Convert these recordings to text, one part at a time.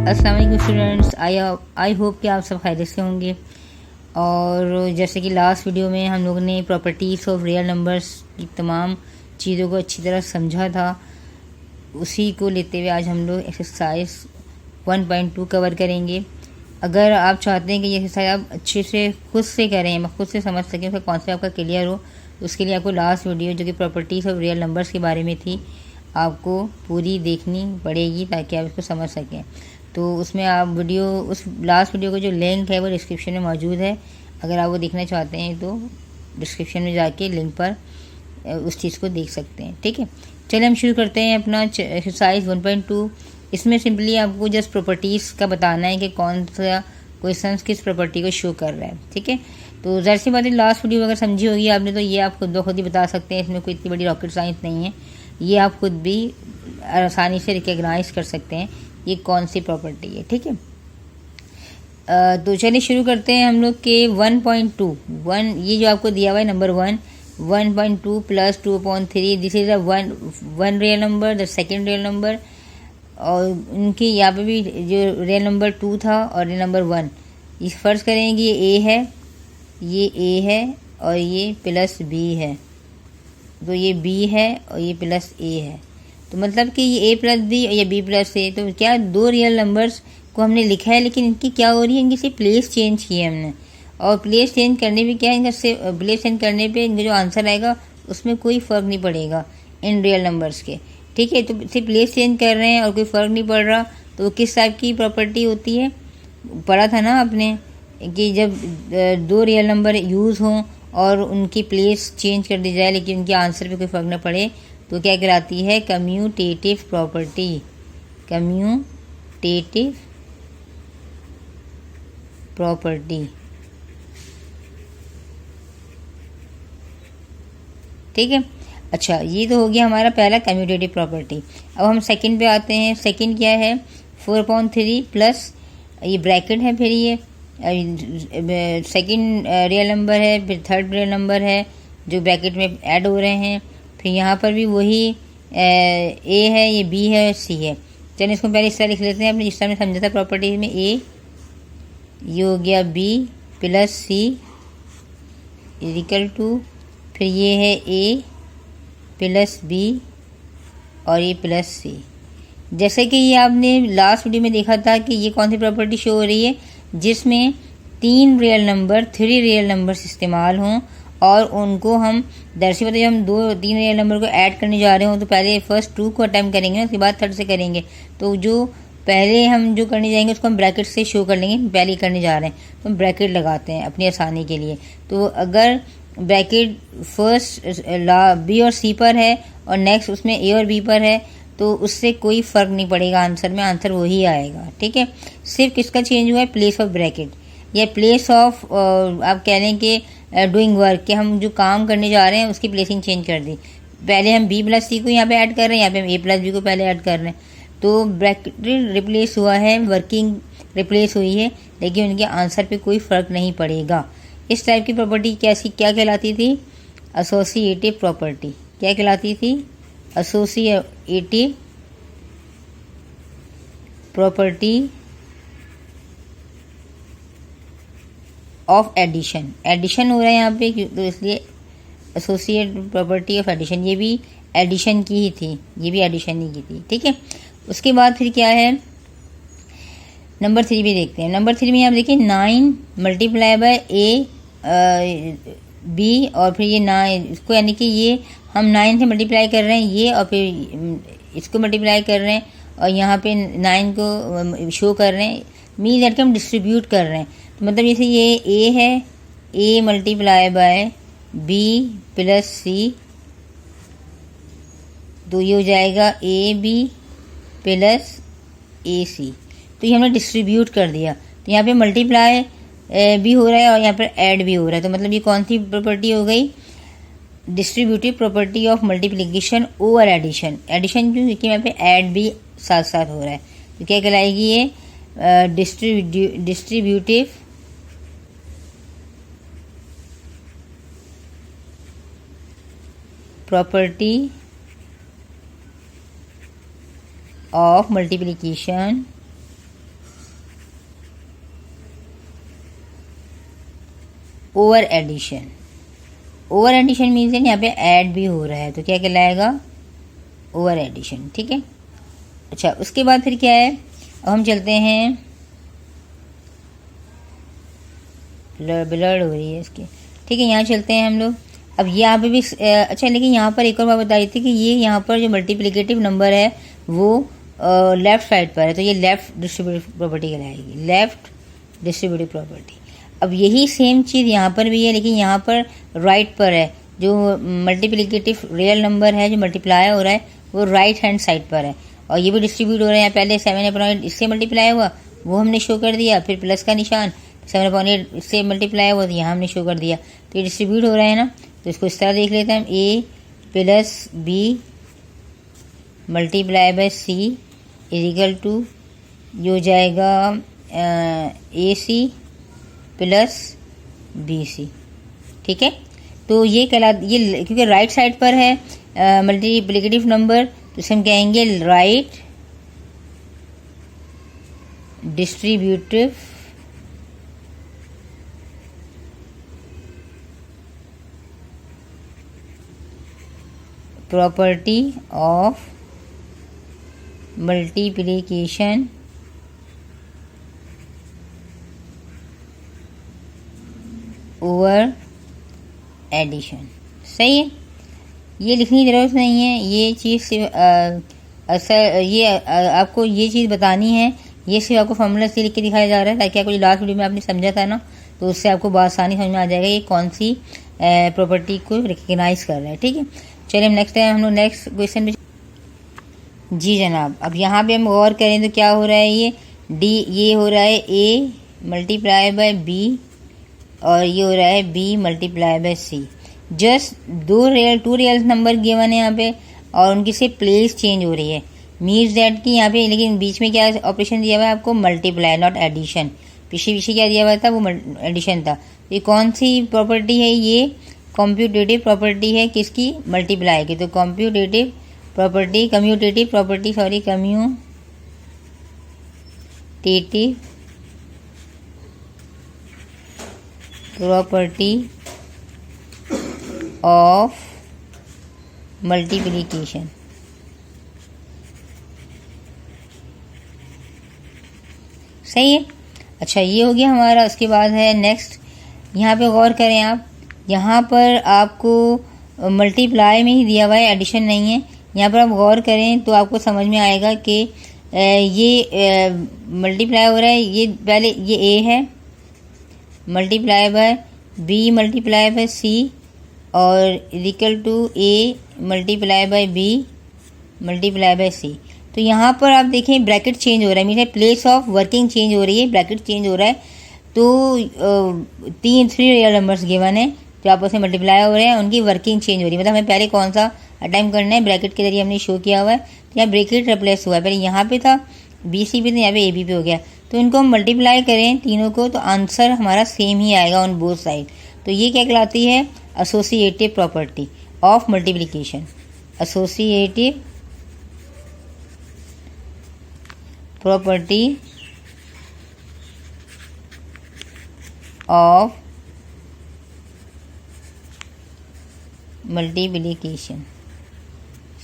अस्सलाम वालेकुम students, I hope कि आप सब खैरियत से होंगे। और जैसे कि लास्ट वीडियो में हम लोगों ने प्रॉपर्टीज़ ऑफ रियल नंबर्स की तमाम चीज़ों को अच्छी तरह समझा था, उसी को लेते हुए आज हम लोग एक्सरसाइज 1.2 कवर करेंगे। अगर आप चाहते हैं कि ये एक्सरसाइज आप अच्छे से खुद से करें, खुद से समझ सकें, उसका कॉन्सेप्ट आपका क्लियर हो, तो उसके लिए आपको लास्ट वीडियो जो कि प्रॉपर्टीज़ ऑफ रियल नंबर्स के बारे में थी, आपको पूरी देखनी पड़ेगी ताकि आप इसको समझ सकें। तो उसमें आप उस लास्ट वीडियो का जो लिंक है वो डिस्क्रिप्शन में मौजूद है। अगर आप वो देखना चाहते हैं तो डिस्क्रिप्शन में जाके लिंक पर उस चीज़ को देख सकते हैं। ठीक है, चलिए हम शुरू करते हैं अपना एक्सरसाइज 1.2। इसमें सिंपली आपको जस्ट प्रॉपर्टीज़ का बताना है कि कौन सा क्वेश्चन किस प्रॉपर्टी को शो कर रहा है। ठीक है, तो ज़ाहिर सी बात है लास्ट वीडियो अगर समझी होगी आपने तो ये आप खुद ब खुद ही बता सकते हैं, इसमें कोई इतनी बड़ी रॉकेट साइंस नहीं है, ये आप खुद भी आसानी से रिकग्नाइज कर सकते हैं ये कौन सी प्रॉपर्टी है। ठीक है, तो चलिए शुरू करते हैं हम लोग के 1.2 ये जो आपको दिया हुआ है number 1.2 plus 2/3 this is a one real number, the second real number. और उनके यहाँ पे भी जो रियल नंबर 2 था और रियल नंबर 1, इस फर्ज करेंगे ये ए है और ये प्लस बी है, तो ये बी है और ये प्लस ए है, तो मतलब कि ये ए प्लस बी और ये बी प्लस ए। तो क्या दो रियल नंबर्स को हमने लिखा है, लेकिन इनकी क्या हो रही है, इनकी सिर्फ प्लेस चेंज की है हमने। और प्लेस चेंज करने पे क्या है, इनका प्लेस चेंज करने पे इनका जो आंसर आएगा उसमें कोई फ़र्क नहीं पड़ेगा इन रियल नंबर्स के। ठीक है, तो सिर्फ प्लेस चेंज कर रहे हैं और कोई फ़र्क नहीं पड़ रहा, तो वो किस टाइप की प्रॉपर्टी होती है, पढ़ा था ना आपने कि जब दो रियल नंबर यूज़ हों और उनकी प्लेस चेंज कर दी जाए लेकिन उनके आंसर पे कोई फ़र्क ना पड़े, तो क्या कहलाती है, कम्यूटेटिव प्रॉपर्टी। Commutative property. ठीक है, अच्छा ये तो हो गया हमारा पहला कम्यूटेटिव प्रॉपर्टी। अब हम सेकंड पे आते हैं। सेकंड क्या है, 4/3 प्लस ये ब्रैकेट है, फिर ये सेकंड रियल नंबर है, फिर थर्ड रियल नंबर है जो ब्रैकेट में ऐड हो रहे हैं, फिर यहाँ पर भी वही ए है, ये बी है, सी है। चलिए इसको पहले इस तरह लिख लेते हैं, अपने जिस तरह में समझा था प्रॉपर्टीज में, ए ये हो गया B plus C equal to, फिर ये है ए प्लस बी और ये प्लस सी। जैसे कि ये आपने लास्ट वीडियो में देखा था कि ये कौन सी प्रॉपर्टी शो हो रही है, जिसमें तीन रियल नंबर्स इस्तेमाल हों और उनको हम दरअसल जब हम तीन रियल नंबर को ऐड करने जा रहे हो तो पहले फर्स्ट 2 को अटैम्प्ट करेंगे, उसके बाद थर्ड से करेंगे। तो जो पहले हम जो करने जाएंगे उसको हम ब्रैकेट से शो कर लेंगे, पहले करने जा रहे हैं तो हम ब्रैकेट लगाते हैं अपनी आसानी के लिए। तो अगर ब्रैकेट फर्स्ट बी और सी पर है और नेक्स्ट उसमें ए और बी पर है तो उससे कोई फ़र्क नहीं पड़ेगा आंसर में, आंसर वही आएगा। ठीक है, सिर्फ किसका चेंज हुआ है, प्लेस ऑफ ब्रैकेट या प्लेस ऑफ आप कह लें कि डूइंग वर्क, कि हम जो काम करने जा रहे हैं उसकी प्लेसिंग चेंज कर दी। पहले हम बी प्लस सी को यहाँ पे ऐड कर रहे हैं, यहाँ पे हम ए प्लस बी को पहले ऐड कर रहे हैं, तो ब्रैकेट रिप्लेस हुआ है, वर्किंग रिप्लेस हुई है, लेकिन उनके आंसर पे कोई फ़र्क नहीं पड़ेगा। इस टाइप की प्रॉपर्टी क्या कहलाती थी, एसोसिएटिव प्रॉपर्टी। क्या कहलाती थी, associative property of addition. Addition हो रहा है यहाँ पे तो इसलिए एसोसिएट प्रॉपर्टी ऑफ एडिशन, ये भी एडिशन की ही थी, ये भी एडिशन ही की थी। ठीक है, उसके बाद फिर क्या है, नंबर 3 भी देखते हैं। नंबर 3 में आप देखिए 9 मल्टीप्लाई बाय ए बी और फिर ये 9 इसको, यानी कि ये हम 9 से मल्टीप्लाई कर रहे हैं ये, और फिर इसको मल्टीप्लाई कर रहे हैं और यहाँ पे 9 को शो कर रहे हैं, मीन दैट हम डिस्ट्रीब्यूट कर रहे हैं। तो मतलब जैसे ये ए है, A multiply by B plus सी, तो ये हो जाएगा ए बी प्लस ए सी। तो ये हमने डिस्ट्रीब्यूट कर दिया, तो यहाँ पे मल्टीप्लाई भी हो रहा है और यहाँ पर ऐड भी हो रहा है। तो मतलब ये कौन सी प्रॉपर्टी हो गई, distributive property of multiplication over addition. Addition क्यों, क्योंकि यहाँ पे ऐड भी साथ साथ हो रहा है, तो क्या कहलाएगी ये, distributive property of multiplication over addition. Over addition means यहाँ पे ऐड भी हो रहा है, तो क्या कहलाएगा? Over addition. ठीक है। अच्छा, उसके बाद फिर क्या है, अब हम चलते हैं, ब्लड हो रही है इसकी। ठीक है, यहाँ चलते हैं हम लोग। अब यहाँ पे भी अच्छा, लेकिन यहाँ पर एक और बात बता रही थी कि ये यहाँ पर जो मल्टीप्लिकेटिव नंबर है वो लेफ्ट साइड पर है, तो ये लेफ्ट डिस्ट्रीब्यूटिव प्रॉपर्टी कहलाएगी, लेफ्ट डिस्ट्रीब्यूटिव प्रॉपर्टी। अब यही सेम चीज़ यहाँ पर भी है, लेकिन यहाँ पर राइट पर है। जो मल्टीप्लिकेटिव रियल नंबर है जो मल्टीप्लाई हो रहा है वो राइट हैंड साइड पर है, और ये भी डिस्ट्रीब्यूट हो रहा है। पहले 7/8 इससे मल्टीप्लाई हुआ, वो हमने शो कर दिया, फिर प्लस का निशान 7/8 इससे मल्टीप्लाई हुआ, तो यहाँ हमने शो कर दिया, तो ये डिस्ट्रीब्यूट हो रहा है ना। तो इसको इस तरह देख लेते हैं हम, A plus B multiply by C equal to ये हो जाएगा ए सी प्लस बी सी। ठीक है, तो ये ये क्योंकि राइट साइड पर है मल्टीप्लिकेटिव नंबर, तो इसे हम कहेंगे right distributive property of multiplication over addition. सही है, ये लिखने की ज़रूरत नहीं है, ये चीज़ सिर्फ आपको ये चीज़ बतानी है, ये सिर्फ आपको फॉर्मूला से लिख के दिखाया जा रहा है, ताकि आपको जो लास्ट वीडियो में आपने समझा था ना, तो उससे आपको आसानी समझ में आ जाएगा ये कौन सी प्रॉपर्टी को रिकग्नाइज कर रहा है। ठीक है, चलिए हम लोग नेक्स्ट क्वेश्चन पे। जी जनाब, अब यहाँ पे हम गौर करें तो क्या हो रहा है, ये डी, ये हो रहा है ए मल्टीप्लाई बाय बी, और ये हो रहा है B multiply by C. Just two real number given है यहाँ पे, और उनकी से प्लेस चेंज हो रही है, मीन्स दैट कि यहाँ पे, लेकिन बीच में क्या ऑपरेशन दिया हुआ है आपको? Multiply, not addition. पीछे क्या दिया हुआ था? वो एडिशन था। ये कौन सी प्रॉपर्टी है? ये कॉम्प्यूटेटिव प्रॉपर्टी है, किसकी? मल्टीप्लाई की। तो कम्यूटेटिव प्रॉपर्टी ऑफ मल्टीप्लिकेशन। सही है। अच्छा, ये हो गया हमारा। उसके बाद है नेक्स्ट, यहाँ पे गौर करें आप, यहाँ पर आपको मल्टीप्लाई में ही दिया हुआ है, एडिशन नहीं है। यहाँ पर आप गौर करें तो आपको समझ में आएगा कि ये मल्टीप्लाई हो रहा है, ये पहले ये ए है multiply by B multiply by C, और equal to A multiply by B multiply by C. तो यहाँ पर आप देखें ब्रैकेट चेंज हो रहा है, mean place of working change हो रही है, ब्रैकेट चेंज हो रहा है। तो 3 रियल नंबर्स गिवन है जो आपस में मल्टीप्लाई हो रहे हैं, उनकी वर्किंग चेंज हो रही है, मतलब हमें पहले कौन सा अटैम्प्ट करना है, ब्रैकेट के जरिए हमने शो किया हुआ है। तो यहाँ ब्रैकेट रिप्लेस हुआ है, पहले यहाँ पे था बी सी पे, तो यहाँ पे ए बी पे हो गया। तो इनको हम मल्टीप्लाई करें तीनों को, तो आंसर हमारा सेम ही आएगा ऑन बोथ साइड। तो ये क्या कहलाती है? Associative property of multiplication. Associative property of multiplication.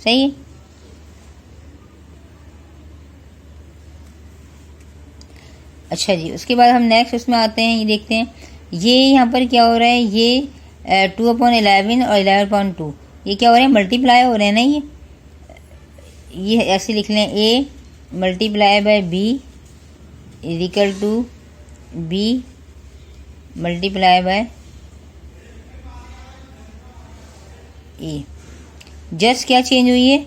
सही है। अच्छा जी, उसके बाद हम नेक्स्ट उसमें आते हैं, ये देखते हैं ये यहाँ पर क्या हो रहा है, ये 2/11 और 11/2 ये क्या हो रहा है? मल्टीप्लाई हो रहे हैं ना। ये ऐसे लिख लें, A multiply by B is equal to B multiply by A. Just क्या चेंज हुई है?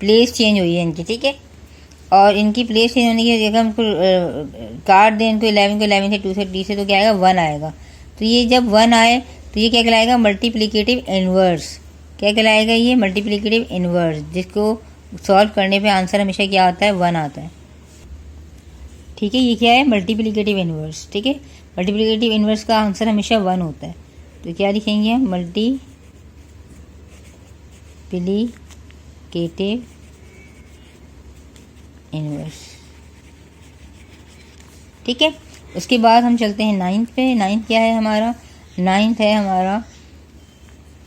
प्लेस चेंज हुई है इनकी। ठीक है, और इनकी प्लेस चेंज होने की जगह हमको काट दें इनको, 11 को 11 से 2 से डी से, तो क्या आएगा? 1 आएगा। तो ये जब 1 आए तो ये क्या कहलाएगा? Multiplicative inverse. क्या कहलाएगा? ये मल्टीप्लिकेटिव इनवर्स, जिसको सॉल्व करने पे आंसर हमेशा क्या आता है? 1 आता है। ठीक है, ये क्या है? Multiplicative inverse. ठीक है, मल्टीप्लिकेटिव इनवर्स का आंसर हमेशा 1 होता है। तो क्या लिखेंगे? Multiplicative inverse. ठीक है, उसके बाद हम चलते हैं 9th पे। 9th क्या है हमारा? नाइन्थ है हमारा,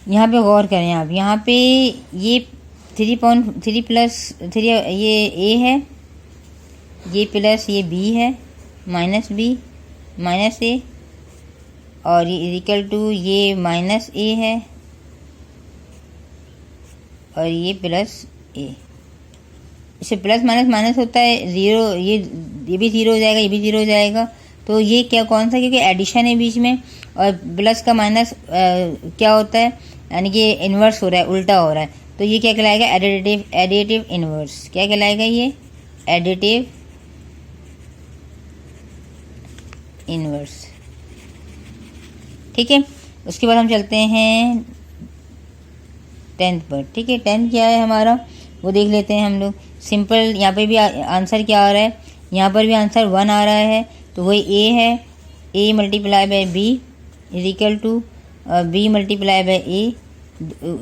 यहाँ पे गौर करें आप, यहाँ पे ये 3 प्लस 3 ये ए है, ये प्लस ये बी है, माइनस बी माइनस ए, और ये इक्वल टू ये माइनस ए है और ये प्लस ए। इससे प्लस माइनस माइनस होता है ज़ीरो, ये भी ज़ीरो हो जाएगा, ये भी ज़ीरो हो जाएगा। तो ये क्या कौन सा, क्योंकि एडिशन है बीच में, और प्लस का माइनस क्या होता है, यानी कि इन्वर्स हो रहा है, उल्टा हो रहा है। तो ये क्या कहलाएगा, एडिटिव इन्वर्स। क्या कहलाएगा ये, एडिटिव इन्वर्स। ठीक है, उसके बाद हम चलते हैं 10th पर। ठीक है, 10th क्या है हमारा वो देख लेते हैं हम लोग। सिंपल, यहाँ पे भी आंसर क्या आ रहा है, यहाँ पर भी आंसर 1 आ रहा है, तो वही ए है, A multiply by B is equal to B multiply by A.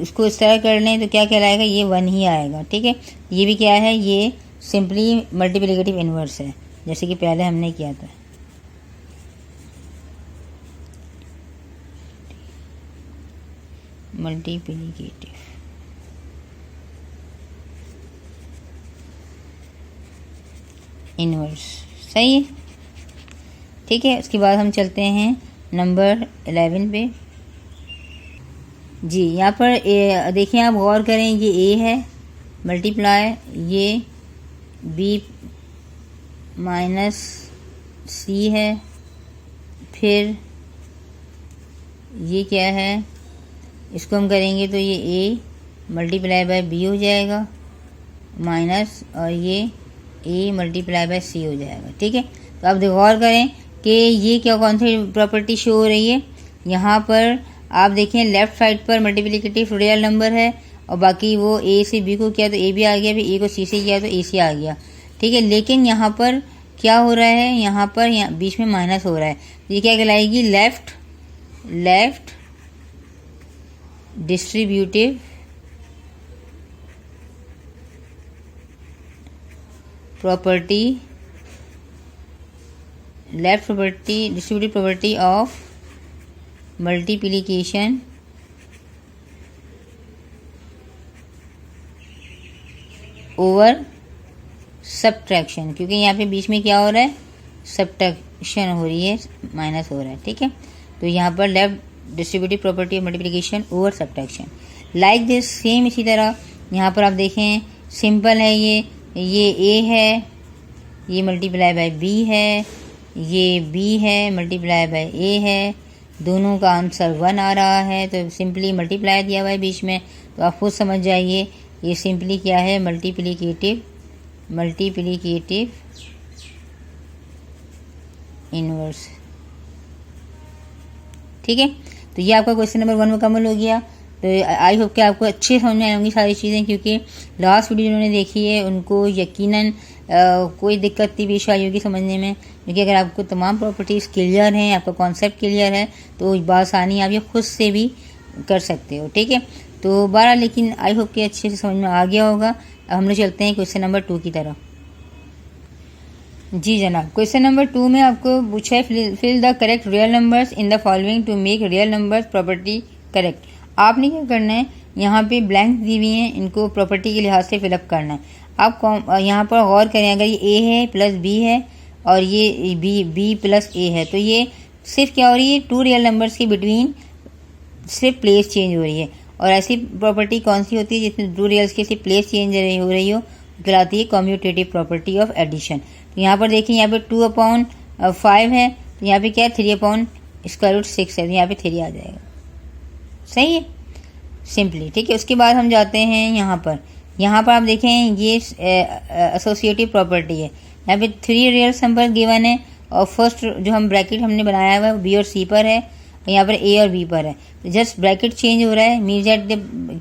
इसको इस तरह कर लें तो क्या कहलाएगा, ये 1 ही आएगा। ठीक है, ये भी क्या है, ये सिंपली मल्टीप्लिकेटिव इन्वर्स है, जैसे कि पहले हमने किया था। मल्टीप्लिकेटिव इन्वर्स, सही है। ठीक है, उसके बाद हम चलते हैं नंबर 11 पे। जी, यहाँ पर देखिए आप गौर करें, ये ए है मल्टीप्लाई ये बी माइनस सी है, फिर ये क्या है, इसको हम करेंगे तो ये ए मल्टीप्लाई बाय बी हो जाएगा माइनस, और ये ए मल्टीप्लाई बाय सी हो जाएगा। ठीक है, तो आप गौर करें कि ये क्या कौन सी प्रॉपर्टी शो हो रही है। यहाँ पर आप देखें लेफ्ट साइड पर मल्टीप्लिकेटिव रियल नंबर है, और बाकी वो ए से बी को किया तो ए भी आ गया, फिर ए को सी से किया तो ए सी आ गया। ठीक है, लेकिन यहाँ पर क्या हो रहा है, यहाँ पर बीच में माइनस हो रहा है, तो ये क्या कहलाएगी, left distributive property, left property distributive property of multiplication over subtraction, क्योंकि यहाँ पे बीच में क्या हो रहा है, सब्ट्रैक्शन हो रही है, माइनस हो रहा है। ठीक है, तो यहाँ पर left distributive property of multiplication over subtraction, like this, same इसी तरह यहाँ पर आप देखें, सिंपल है ये ए है, ये मल्टीप्लाई बाय बी है, ये बी है मल्टीप्लाई बाय ए है, दोनों का आंसर 1 आ रहा है, तो सिंपली मल्टीप्लाई दिया हुआ है बीच में, तो आप खुद समझ जाइए ये सिंपली क्या है, मल्टीप्लिकेटिव इनवर्स। ठीक है, तो ये आपका क्वेश्चन नंबर 1 मुकम्मल हो गया। तो आई होप कि आपको अच्छे समझ में आएंगी सारी चीज़ें, क्योंकि लास्ट वीडियो जिन्होंने देखी है उनको यकीनन कोई दिक्कत नहीं पेश आई होगी समझने में, क्योंकि अगर आपको तमाम प्रॉपर्टीज़ क्लियर हैं, आपका कॉन्सेप्ट क्लियर है, तो बासानी आप ये खुद से भी कर सकते हो। ठीक है, तो 12 लेकिन आई होप कि अच्छे से समझ में आ गया होगा। अब हम लोग चलते हैं क्वेश्चन नंबर 2 की तरफ। जी जनाब, क्वेश्चन नंबर 2 में आपको पूछा है fill the correct real numbers in the following to make real numbers property correct. आपने क्या करना है, यहाँ पे ब्लैंक दी हुई हैं, इनको प्रॉपर्टी के लिहाज से फिलअप करना है। आप यहाँ पर गौर करें, अगर ये ए है प्लस बी है और ये बी प्लस ए है, तो ये सिर्फ क्या हो रही है, 2 रियल नंबर्स के बिटवीन सिर्फ प्लेस चेंज हो रही है। और ऐसी प्रॉपर्टी कौन सी होती है जिसमें 2 रियल्स की सिर्फ प्लेस चेंज हो रही हो, कहलाती है कम्यूटेटिव प्रॉपर्टी ऑफ एडिशन। तो यहाँ पर देखिए, यहाँ पे 2/5 है, तो यहाँ पे क्या है, 3/√6 है, तो यहाँ पे 3 आ जाएगा। सही है, सिंपली। ठीक है, उसके बाद हम जाते हैं यहाँ पर आप देखें ये एसोसिएटिव प्रॉपर्टी है। यहाँ पे 3 रियल नंबर गिवन है, और फर्स्ट जो हम ब्रैकेट हमने बनाया हुआ है बी और सी पर है, और यहाँ पर ए और बी पर है। तो जस्ट ब्रैकेट चेंज हो रहा है, मीन्स दैट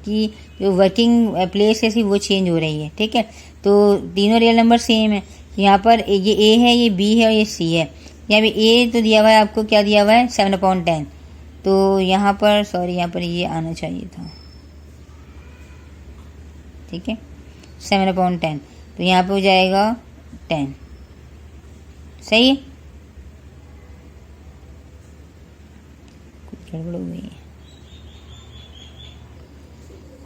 की जो वर्किंग प्लेस है वो चेंज हो रही है। ठीक है, तो तीनों रियल नंबर सेम है। यहाँ पर ये ए है, ये बी है और ये सी है। यहाँ पे ए तो दिया हुआ है आपको, क्या दिया हुआ है, 7/10। तो यहाँ पर सॉरी, यहाँ पर ये आना चाहिए था। ठीक है, 7/10, तो यहाँ पे हो जाएगा 10। सही है, गड़बड़ हो गई है।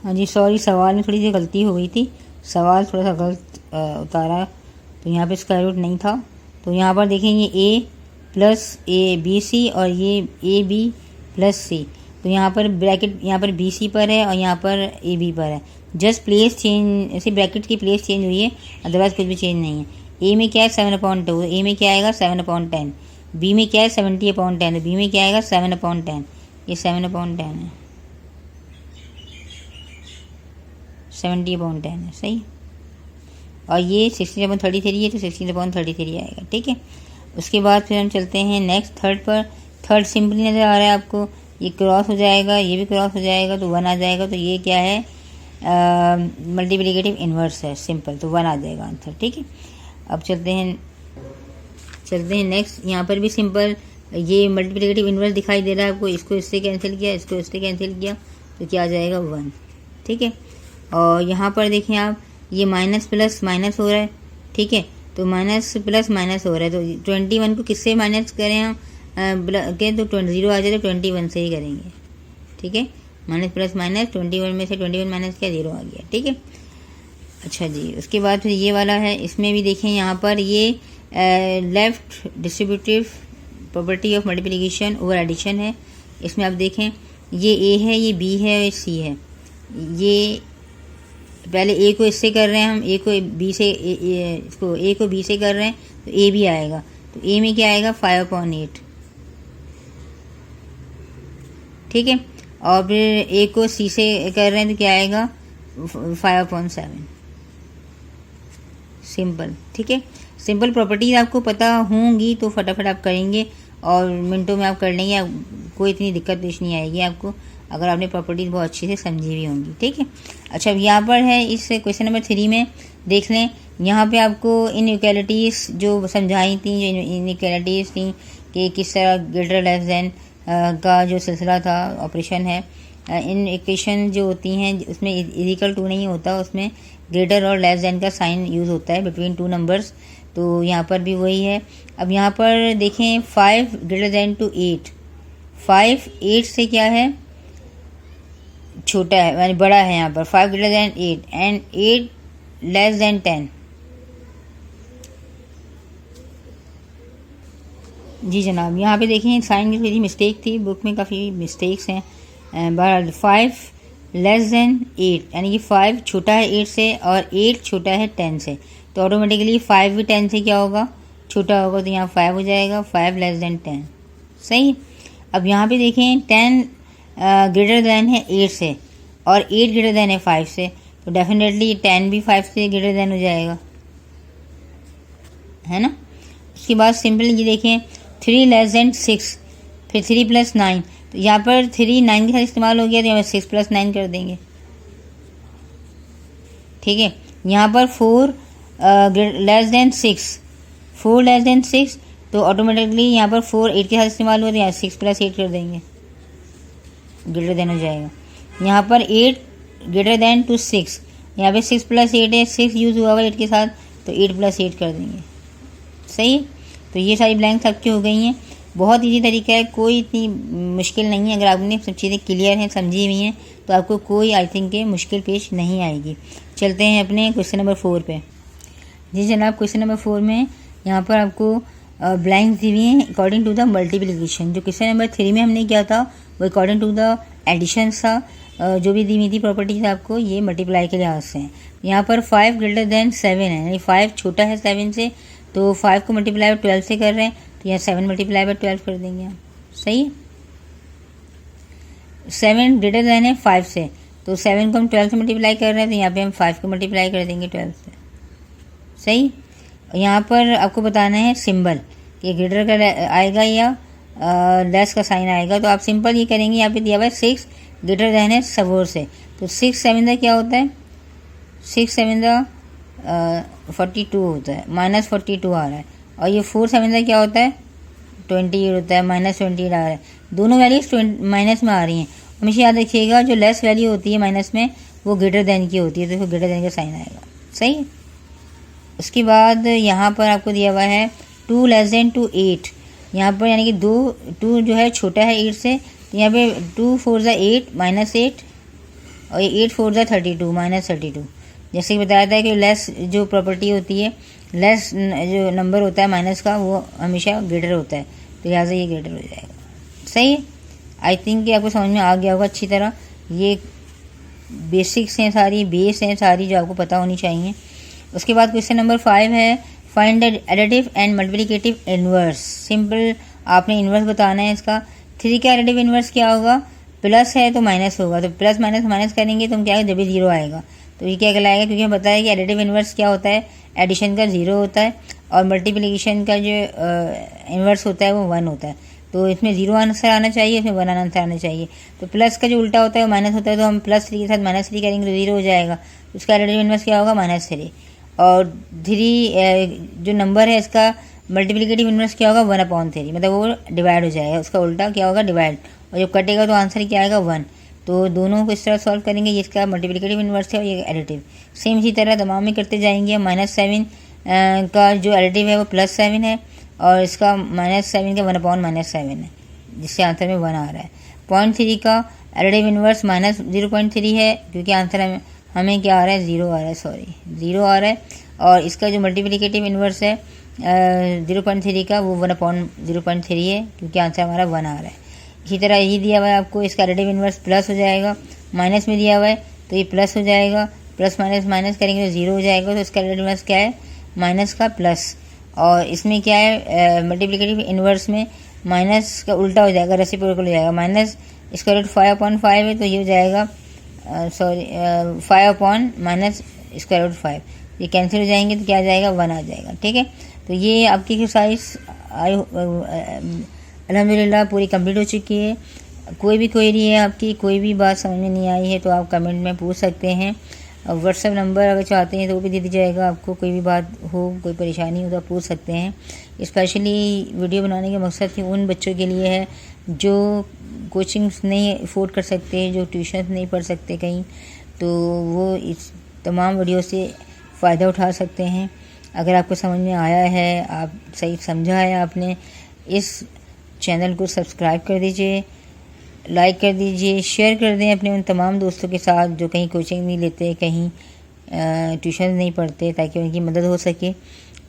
हाँ जी सॉरी, सवाल में थोड़ी सी गलती हो गई थी, सवाल थोड़ा सा गलत उतारा, तो यहाँ पे स्क्वायर रूट नहीं था। तो यहाँ पर देखेंगे ए प्लस ए बी सी और ये ए बी प्लस सी, तो यहाँ पर ब्रैकेट यहाँ पर बी सी पर है और यहाँ पर ए बी पर है। जस्ट प्लेस चेंज, ऐसे ब्रैकेट की प्लेस चेंज हुई है, अदरवाइज कुछ भी चेंज नहीं है। ए में क्या है 7/2, ए में क्या आएगा 7/10, बी में क्या है 70/10, बी में क्या आएगा 7/10, ये 7/10 है, 70/10 है, सही। और ये 16/33 है तो 16/33 आएगा, ठीक है। उसके बाद फिर हम चलते हैं नेक्स्ट थर्ड पर। थर्ड सिंपली नज़र आ रहा है आपको, ये क्रॉस हो जाएगा, ये भी क्रॉस हो जाएगा तो 1 आ जाएगा। तो ये क्या है, मल्टीप्लिकेटिव इन्वर्स है, सिंपल, तो 1 आ जाएगा आंसर, ठीक है। अब चलते हैं नेक्स्ट। यहाँ पर भी सिंपल, ये मल्टीप्लिकेटिव इन्वर्स दिखाई दे रहा है आपको, इसको इससे कैंसिल किया, इसको इससे कैंसिल किया, तो क्या आ जाएगा 1, ठीक है। और यहाँ पर देखें आप, ये माइनस प्लस माइनस हो रहा है, ठीक है, तो माइनस प्लस माइनस हो रहा है, तो 21 को किससे माइनस करें हम के, तो 0 आ जाए तो 21 से ही करेंगे, ठीक है। माइनस प्लस माइनस 21 में से 21 माइनस क्या 0 आ गया, ठीक है। अच्छा जी, उसके बाद फिर ये वाला है, इसमें भी देखें यहाँ पर ये left distributive property of multiplication over addition है। इसमें आप देखें ये ए है, ये बी है और ये सी है। ये पहले ए को इससे कर रहे हैं हम, ए को बी से, इसको ए को बी से कर रहे हैं तो ए भी आएगा। तो ए में क्या आएगा 5/8, ठीक है। और फिर ए को सी से कर रहे हैं तो क्या आएगा 5/7, सिंपल, ठीक है। सिंपल प्रॉपर्टीज आपको पता होंगी तो फटाफट आप करेंगे और मिनटों में आप कर लेंगे, कोई इतनी दिक्कत पेश नहीं आएगी आपको, अगर आपने प्रॉपर्टीज बहुत अच्छे से समझी हुई होंगी, ठीक है। अच्छा, यहाँ पर है इस क्वेश्चन नंबर 3 में देख लें, यहाँ पे आपको इनइक्वालिटीज़ जो समझाई थी, जो इनइक्वालिटीज़ थी कि किस तरह ग्रेटर लेस देन का जो सिलसिला था, ऑपरेशन है, इन इक्वेशन जो होती हैं उसमें इक्वल टू नहीं होता, उसमें ग्रेटर और लेस देन का साइन यूज़ होता है बिटवीन 2 नंबर्स। तो यहाँ पर भी वही है। अब यहाँ पर देखें 5 ग्रेटर देन टू 8, 5 8 से क्या है छोटा है, यानी बड़ा है। यहाँ पर 5 greater than 8 and 8 less than 10। जी जनाब, यहाँ पे देखें साइन की थोड़ी मिस्टेक थी, बुक में काफ़ी मिस्टेक्स हैं। बहरहाल 5 लेस देन 8 यानी कि 5 छोटा है 8 से और 8 छोटा है 10 से, तो ऑटोमेटिकली 5 भी 10 से क्या होगा छोटा होगा, तो यहाँ 5 हो जाएगा, 5 लेस देन 10, सही। अब यहाँ पे देखें 10 ग्रेटर दैन है 8 से और 8 ग्रेटर दैन है 5 से, तो डेफिनेटली 10 भी 5 से ग्रेटर दैन हो जाएगा, है ना। उसके बाद सिंपल ये देखें 3 लेस देन 6, फिर 3 प्लस 9, तो यहाँ पर 3 9 के साथ इस्तेमाल हो गया, तो यहाँ 6 प्लस 9 कर देंगे, ठीक है। यहाँ पर 4 लेस देन 6, 4 लेस देन 6, तो ऑटोमेटिकली यहाँ पर 4 8 के साथ इस्तेमाल हो, तो यहाँ 6 प्लस 8 कर देंगे, ग्रेटर देन हो जाएगा। यहाँ पर 8 ग्रेटर देन टू 6, यहाँ पे 6 प्लस 8 है, 6 यूज़ हुआ हुआ 8 के साथ, तो 8 प्लस 8 कर देंगे, सही। तो ये सारी ब्लैंक्स आपकी हो गई हैं। बहुत इजी तरीका है, कोई इतनी मुश्किल नहीं है, अगर आपने सब चीज़ें क्लियर हैं, समझी हुई हैं, तो आपको कोई आई थिंक के मुश्किल पेश नहीं आएगी। चलते हैं अपने क्वेश्चन नंबर 4 पे। जी जनाब, क्वेश्चन नंबर 4 में यहाँ पर आपको ब्लैंक्स दी हुई हैं अकॉर्डिंग टू द मल्टीप्लिकेशन। जो क्वेश्चन नंबर 3 में हमने किया था वो अकॉर्डिंग टू द एडिशन था, जो भी दी हुई थी प्रॉपर्टीज आपको ये मल्टीप्लाई के लिहाज से हैं। यहाँ पर 5 ग्रेटर देन 7 है, यानी 5 छोटा है 7 से, तो 5 को मल्टीप्लाई बाय 12 से कर रहे हैं, तो यहाँ 7 मल्टीप्लाई बाय 12 कर देंगे हम, सही। 7 ग्रेटर देन है 5 से, तो 7 को हम 12 से मल्टीप्लाई कर रहे हैं, तो यहाँ पे हम 5 को मल्टीप्लाई कर देंगे 12 से, सही। यहाँ पर आपको बताना है सिंबल कि ग्रेटर का आएगा या लेस का साइन आएगा, तो आप सिंपल ये करेंगे। यहाँ पे दिया हुआ है 6 ग्रेटर देन है 4 से, तो 6 7 क्या होता है, 6 7 42 होता है, -42 आ रहा है, और ये 4 7 क्या होता है 28 होता है, -28 आ रहा है। दोनों वैल्यूज माइनस में आ रही हैं। हमेशा याद रखिएगा जो लेस वैल्यू होती है माइनस में वो ग्रेटर देन की होती है, तो फिर ग्रेटर देन का साइन आएगा, सही। उसके बाद यहाँ पर आपको दिया हुआ है 2 लेस देन टू 8, यहाँ पर यानी कि 2 जो है छोटा है 8 से, तो यहाँ पे 2 4 ज़ा 8 -8 और ये 8 4 ज़ा 32 -32। जैसे कि बताया था कि लेस जो प्रॉपर्टी होती है, लेस जो नंबर होता है माइनस का, वो हमेशा ग्रेटर होता है, तो यहाँ से ये ग्रेटर हो जाएगा। सही है, आई थिंक कि आपको समझ में आ गया होगा अच्छी तरह। ये बेसिक्स हैं सारी, बेस हैं सारी जो आपको पता होनी चाहिए। उसके बाद क्वेश्चन नंबर 5 है, find the additive and multiplicative inverse. Simple आपने इनवर्स बताना है इसका। 3 का एडिटिव इनवर्स क्या होगा, प्लस है तो माइनस होगा, तो प्लस माइनस माइनस करेंगे तो क्या है, जब भी 0 आएगा तो ये क्या कहलाएगा, क्योंकि हमें पता है कि एडिटिव इनवर्स क्या होता है, एडिशन का 0 होता है और मल्टीप्लिकेशन का जो इनवर्स होता है वो 1 होता है। तो इसमें 0 आंसर आना चाहिए, इसमें 1 आंसर आना चाहिए। तो प्लस का जो उल्टा होता है वो माइनस होता है, तो हम +3 के साथ -3 करेंगे तो 0 हो जाएगा। उसका एडिटिव इनवर्स क्या होगा, -3। और 3 जो नंबर है इसका मल्टीप्लिकेटिव इनवर्स क्या होगा, 1/3, मतलब वो डिवाइड हो जाएगा, उसका उल्टा क्या होगा, डिवाइड, और जब कटेगा तो आंसर क्या आएगा, 1। तो दोनों को इस तरह सॉल्व करेंगे, ये इसका मल्टीप्लिकेटिव इनवर्स है और ये एडिटिव। सेम इसी तरह तमाम में करते जाएंगे। -7 का जो एडिटिव है वो +7 है और इसका -7 का 1/-7 है, जिससे आंसर में 1 आ रहा है। 0.3 का एडिटिव इनवर्स -0.3 है, क्योंकि आंसर हमें क्या आ रहा है, 0 आ रहा है, 0 आ रहा है। और इसका जो मल्टीप्लिकेटिव इनवर्स है 0.3 का, वो 1/0.3 है, क्योंकि आंसर हमारा 1 आ रहा है। इसी तरह ये दिया हुआ है आपको, इसका एडिटिव इनवर्स प्लस हो जाएगा, माइनस में दिया हुआ है तो ये प्लस हो जाएगा, प्लस माइनस माइनस करेंगे तो 0 हो जाएगा, तो इसका एडिटिव इनवर्स क्या है, माइनस का प्लस। और इसमें क्या है, मल्टीप्लिकेटिव इनवर्स में माइनस का उल्टा हो जाएगा, रेसिप्रोकल हो जाएगा। माइनस इसका रूट 5/5 है, तो ये हो जाएगा 5/-5, ये कैंसिल हो जाएंगे तो क्या आ जाएगा, 1 आ जाएगा। ठीक है, तो ये आपकी एक्सरसाइज अल्हम्दुलिल्लाह पूरी कंप्लीट हो चुकी है। कोई भी क्वेरी है आपकी, कोई भी बात समझ में नहीं आई है तो आप कमेंट में पूछ सकते हैं। व्हाट्सएप नंबर अगर चाहते हैं तो वो भी दे दिया जाएगा आपको। कोई भी बात हो, कोई परेशानी हो तो आप पूछ सकते हैं। स्पेशली वीडियो बनाने का मकसद कि उन बच्चों के लिए है जो कोचिंग्स नहीं अफोर्ड कर सकते, जो ट्यूशन नहीं पढ़ सकते कहीं, तो वो इस तमाम वीडियो से फ़ायदा उठा सकते हैं। अगर आपको समझ में आया है, आप सही समझा है आपने, इस चैनल को सब्सक्राइब कर दीजिए, लाइक कर दीजिए, शेयर कर दें अपने उन तमाम दोस्तों के साथ जो कहीं कोचिंग नहीं लेते, कहीं ट्यूशन नहीं पढ़ते, ताकि उनकी मदद हो सके।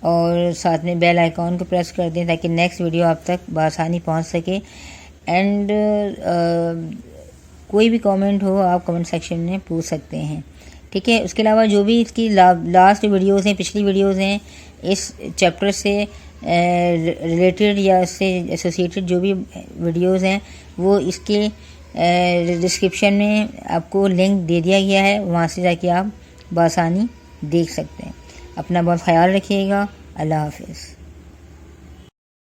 और साथ में बेल आइकॉन को प्रेस कर दें ताकि नेक्स्ट वीडियो आप तक बआसानी पहुंच सके। एंड कोई भी कमेंट हो आप कमेंट सेक्शन में पूछ सकते हैं। ठीक है, उसके अलावा जो भी इसकी लास्ट वीडियोस हैं, पिछली वीडियोस हैं, इस चैप्टर से रिलेटेड या इससे एसोसिएटेड जो भी वीडियोस हैं, वो इसके डिस्क्रिप्शन में आपको लिंक दे दिया गया है, वहाँ से जाके आप बआसानी देख सकते हैं। अपना बहुत ख्याल रखिएगा। अल्लाह हाफिज़।